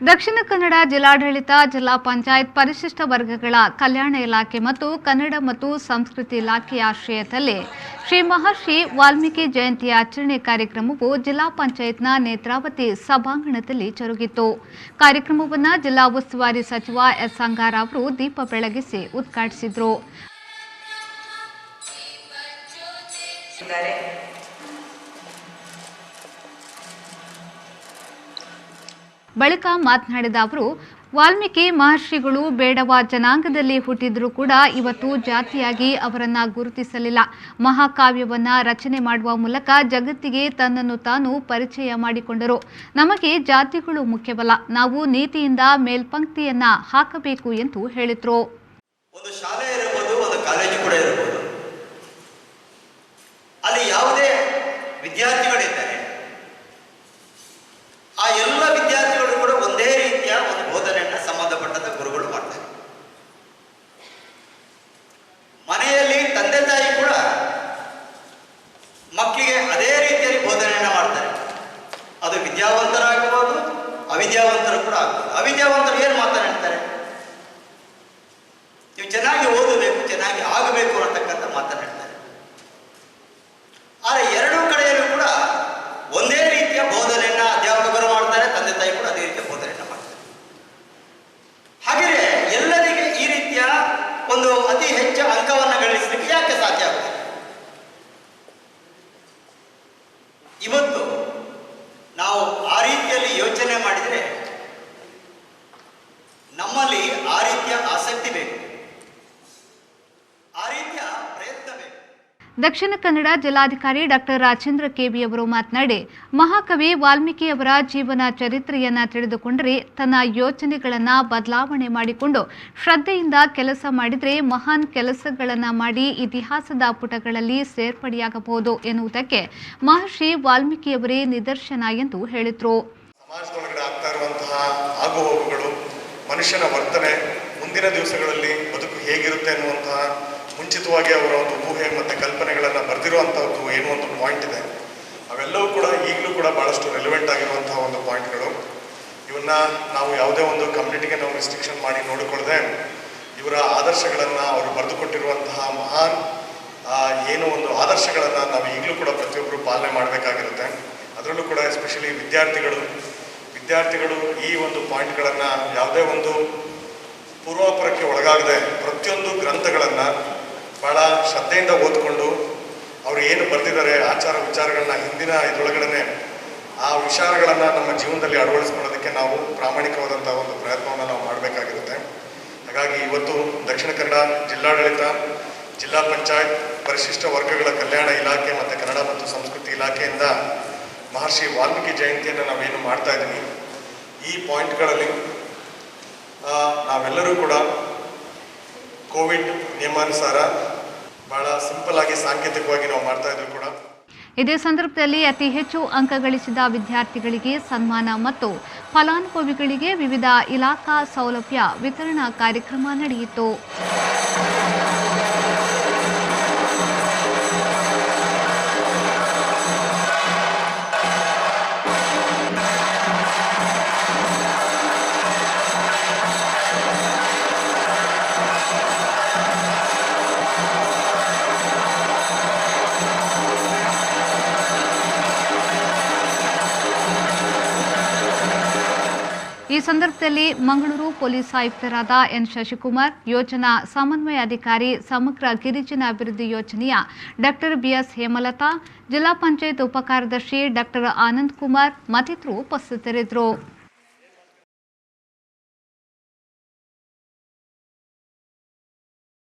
ದಕ್ಷಿಣ ಕನ್ನಡ ಜಿಲ್ಲಾಡಳಿತ, ಜಿಲ್ಲಾ ಪಂಚಾಯತ್, ಪರಿಶಿಷ್ಟ ವರ್ಗಗಳ ಕಲ್ಯಾಣ ಇಲಾಖೆ ಮತ್ತು ಕನ್ನಡ ಮತ್ತು ಸಂಸ್ಕೃತಿ ಇಲಾಖೆಯ ಆಶ್ರಯದಲ್ಲಿ ಶ್ರೀ ಮಹರ್ಷಿ ವಾಲ್ಮೀಕಿ ಜಯಂತಿ ಆಚರಣೆ ಕಾರ್ಯಕ್ರಮವು ಜಿಲ್ಲಾ ಪಂಚಾಯತ್ನ ನೇತ್ರಾವತಿ ಸಭಾಂಗಣದಲ್ಲಿ ಜರುಗಿತು. ಕಾರ್ಯಕ್ರಮವನ್ನು ಜಿಲ್ಲಾ ಉಸ್ತುವಾರಿ ಸಚಿವ ಎಸ್. ಅಂಗಾರ ಅವರು ದೀಪ ಬೆಳಗಿಸಿ ಉದ್ಘಾಟಿಸಿದರು. ಬಳಿಕ ಮಾತನಾಡಿದ ಅವರು, ವಾಲ್ಮೀಕಿ ಮಹರ್ಷಿಗಳು ಬೇಡವ ಜನಾಂಗದಲ್ಲಿ ಹುಟ್ಟಿದ್ರೂ ಕೂಡ ಇವತ್ತು ಜಾತಿಯಾಗಿ ಅವರನ್ನ ಗುರುತಿಸಲಿಲ್ಲ. ಮಹಾಕಾವ್ಯವನ್ನ ರಚನೆ ಮಾಡುವ ಮೂಲಕ ಜಗತ್ತಿಗೆ ತನ್ನನ್ನು ತಾನು ಪರಿಚಯ ಮಾಡಿಕೊಂಡರು. ನಮಗೆ ಜಾತಿಗಳು ಮುಖ್ಯವಲ್ಲ, ನಾವು ನೀತಿಯಿಂದ ಮೇಲ್ಪಂಕ್ತಿಯನ್ನ ಹಾಕಬೇಕು ಎಂದು ಹೇಳಿದ್ರು. ಒಂದು ಶಾಲೆ ಇರಬಹುದು, ಒಂದು ಕಾಲೇಜು ಕೂಡ ಇರಬಹುದು, ಅಲ್ಲಿ ಯಾವುದೇ ವಿದ್ಯಾರ್ಥಿಗಳಿದ್ದಾರೆ, ಆ ಎಲ್ಲ ವಿದ್ಯಾರ್ಥಿಗಳು ಕೂಡ ಒಂದೇ ರೀತಿಯ ಒಂದು ಬೋಧನೆಯನ್ನ ಸಂಬಂಧಪಟ್ಟಂತ ಗುರುಗಳು ಮಾಡ್ತಾರೆ. ಮನೆಯಲ್ಲಿ ತಂದೆ ತಾಯಿ ಕೂಡ ಮಕ್ಕಳಿಗೆ ಅದೇ ರೀತಿಯಲ್ಲಿ ಬೋಧನೆಯನ್ನ ಮಾಡ್ತಾರೆ. ಅದು ವಿದ್ಯಾವಂತರಾಗಬಹುದು, ಅವಿದ್ಯಾವಂತರು ಕೂಡ ಆಗ್ಬೋದು. ಅವಿದ್ಯಾವಂತರು ಏನು ಮಾತನಾಡ್ತಾರೆ? ನೀವು ಚೆನ್ನಾಗಿ ಓದಬೇಕು, ಚೆನ್ನಾಗಿ ಆಗಬೇಕು ಅನ್ನತಕ್ಕಂಥ ಮಾತನಾಡ್ತಾರೆ. ಆದರೆ ಎರಡೂ ಕಡೆಯಲ್ಲೂ ಕೂಡ ಒಂದೇ ರೀತಿಯ ಬೋಧನೆಯನ್ನ ಅಧ್ಯಾಪಕರು ಮಾಡ್ತಾರೆ, ತಂದೆ ತಾಯಿ ಕೂಡ ಅದೇ ರೀತಿಯ ಬೋಧನೆಯನ್ನ ಮಾಡ್ತಾರೆ. ಹಾಗೆಯೇ ಎಲ್ಲರಿಗೆ ಈ ರೀತಿಯ ಒಂದು ಅತಿ ಹೆಚ್ಚು ಅಂಕವನ್ನು ಗಳಿಸಲಿಕ್ಕೆ ಯಾಕೆ ಸಾಧ್ಯ ಆಗುತ್ತೆ? ಇವತ್ತು ನಾವು ಆ ರೀತಿಯಲ್ಲಿ ಯೋಚನೆ ಮಾಡಿದರೆ ನಮ್ಮಲ್ಲಿ ಆ ರೀತಿಯ ಆಸಕ್ತಿ ಬೇಕು, ಆ ರೀತಿಯ ಪ್ರಯತ್ನ ಬೇಕು. ದಕ್ಷಿಣ ಕನ್ನಡ ಜಿಲ್ಲಾಧಿಕಾರಿ ಡಾಕ್ಟರ್ ರಾಜೇಂದ್ರ ಕೆಬಿ ಅವರು ಮಾತನಾಡಿ, ಮಹಾಕವಿ ವಾಲ್ಮೀಕಿ ಅವರ ಜೀವನ ಚರಿತ್ರೆಯನ್ನ ತಿಳಿದುಕೊಂಡರೆ ತನ್ನ ಯೋಚನೆಗಳನ್ನು ಬದಲಾವಣೆ ಮಾಡಿಕೊಂಡು ಶ್ರದ್ಧೆಯಿಂದ ಕೆಲಸ ಮಾಡಿದರೆ ಮಹಾನ್ ಕೆಲಸಗಳನ್ನು ಮಾಡಿ ಇತಿಹಾಸದ ಪುಟಗಳಲ್ಲಿ ಸೇರ್ಪಡೆಯಾಗಬಹುದು ಎನ್ನುವುದಕ್ಕೆ ಮಹರ್ಷಿ ವಾಲ್ಮೀಕಿಯವರೇ ನಿದರ್ಶನ ಎಂದು ಹೇಳಿದರು. ಸಮಾಜದೊಳಗಡೆ ಆಗ್ತಾ ಇರುವಂತಹ ಆಗುಹೋಗುಗಳು, ಮನುಷ್ಯನ ವರ್ತನೆ, ಮುಂದಿನ ದಿವಸಗಳಲ್ಲಿ ಬದುಕು ಹೇಗಿರುತ್ತೆ ಅನ್ನುವಂತಹ ಮುಂಚಿತವಾಗಿ ಅವರ ಒಂದು ಊಹೆ ಮತ್ತು ಕಲ್ಪನೆಗಳನ್ನು ಬರೆದಿರುವಂಥದ್ದು ಏನು ಒಂದು ಪಾಯಿಂಟ್ ಇದೆ. ಅವೆಲ್ಲವೂ ಕೂಡ ಈಗಲೂ ಕೂಡ ಭಾಳಷ್ಟು ರೆಲಿವೆಂಟ್ ಆಗಿರುವಂತಹ ಒಂದು ಪಾಯಿಂಟ್ಗಳು. ಇವನ್ನ ನಾವು ಯಾವುದೇ ಒಂದು ಕಮ್ಯುನಿಟಿಗೆ ನಾವು ರಿಸ್ಟ್ರಿಕ್ಷನ್ ಮಾಡಿ ನೋಡಿಕೊಳ್ಳದೆ ಇವರ ಆದರ್ಶಗಳನ್ನು ಅವರು ಬರೆದುಕೊಟ್ಟಿರುವಂತಹ ಮಹಾನ್ ಏನು ಒಂದು ಆದರ್ಶಗಳನ್ನು ನಾವು ಈಗಲೂ ಕೂಡ ಪ್ರತಿಯೊಬ್ಬರು ಪಾಲನೆ ಮಾಡಬೇಕಾಗಿರುತ್ತೆ. ಅದರಲ್ಲೂ ಕೂಡ ಎಸ್ಪೆಷಲಿ ವಿದ್ಯಾರ್ಥಿಗಳು ಈ ಒಂದು ಪಾಯಿಂಟ್ಗಳನ್ನು ಯಾವುದೇ ಒಂದು ಪೂರ್ವಾಪರಕ್ಕೆ ಒಳಗಾಗದೆ ಪ್ರತಿಯೊಂದು ಗ್ರಂಥಗಳನ್ನು ಭಾಳ ಶ್ರದ್ಧೆಯಿಂದ ಓದ್ಕೊಂಡು ಅವರು ಏನು ಬರೆದಿದ್ದಾರೆ ಆಚಾರ ವಿಚಾರಗಳನ್ನ ಹಿಂದಿನ ಇದರೊಳಗಡೆ ಆ ವಿಚಾರಗಳನ್ನು ನಮ್ಮ ಜೀವನದಲ್ಲಿ ಅಳವಡಿಸ್ಕೊಳ್ಳೋದಕ್ಕೆ ನಾವು ಪ್ರಾಮಾಣಿಕವಾದಂಥ ಒಂದು ಪ್ರಯತ್ನವನ್ನು ನಾವು ಮಾಡಬೇಕಾಗಿರುತ್ತೆ. ಹಾಗಾಗಿ ಇವತ್ತು ದಕ್ಷಿಣ ಕನ್ನಡ ಜಿಲ್ಲಾಡಳಿತ, ಜಿಲ್ಲಾ ಪಂಚಾಯತ್, ಪರಿಶಿಷ್ಟ ವರ್ಗಗಳ ಕಲ್ಯಾಣ ಇಲಾಖೆ ಮತ್ತು ಕನ್ನಡ ಮತ್ತು ಸಂಸ್ಕೃತಿ ಇಲಾಖೆಯಿಂದ ಮಹರ್ಷಿ ವಾಲ್ಮೀಕಿ ಜಯಂತಿಯನ್ನು ನಾವೇನು ಮಾಡ್ತಾ ಇದ್ದೀವಿ, ಈ ಪಾಯಿಂಟ್ಗಳಲ್ಲಿ ನಾವೆಲ್ಲರೂ ಕೂಡ ಕೋವಿಡ್ ನಿಯಮಾನುಸಾರ ಬಹಳ ಸಿಂಪಲ್ ಆಗಿ ಸಾಂಕೇತಿಕವಾಗಿ ನಾವು ಮಾಡ್ತಾ ಇದ್ವಿ ಕೂಡ. ಇದೇ ಸಂದರ್ಭದಲ್ಲಿ ಅತಿ ಹೆಚ್ಚು ಅಂಕ ಗಳಿಸಿದ ವಿದ್ಯಾರ್ಥಿಗಳಿಗೆ ಸನ್ಮಾನ ಮತ್ತು ಫಲಾನುಭವಿಗಳಿಗೆ ವಿವಿಧ ಇಲಾಖಾ ಸೌಲಭ್ಯ ವಿತರಣಾ ಕಾರ್ಯಕ್ರಮ ನಡೆಯಿತು. ಈ ಸಂದರ್ಭದಲ್ಲಿ ಮಂಗಳೂರು ಪೊಲೀಸ್ ಆಯುಕ್ತರಾದ ಎನ್. ಶಶಿಕುಮಾರ್, ಯೋಜನಾ ಸಮನ್ವಯ ಅಧಿಕಾರಿ, ಸಮಗ್ರ ಗಿರಿಜನ ಅಭಿವೃದ್ಧಿ ಯೋಜನೆಯ ಡಾಕ್ಟರ್ ಬಿಎಸ್ ಹೇಮಲತಾ, ಜಿಲ್ಲಾ ಪಂಚಾಯತ್ ಉಪಕಾರ್ಯದರ್ಶಿ ಡಾಕ್ಟರ್ ಆನಂದ್ ಕುಮಾರ್ ಮತ್ತಿತರರು ಉಪಸ್ಥಿತರಿದ್ದರು.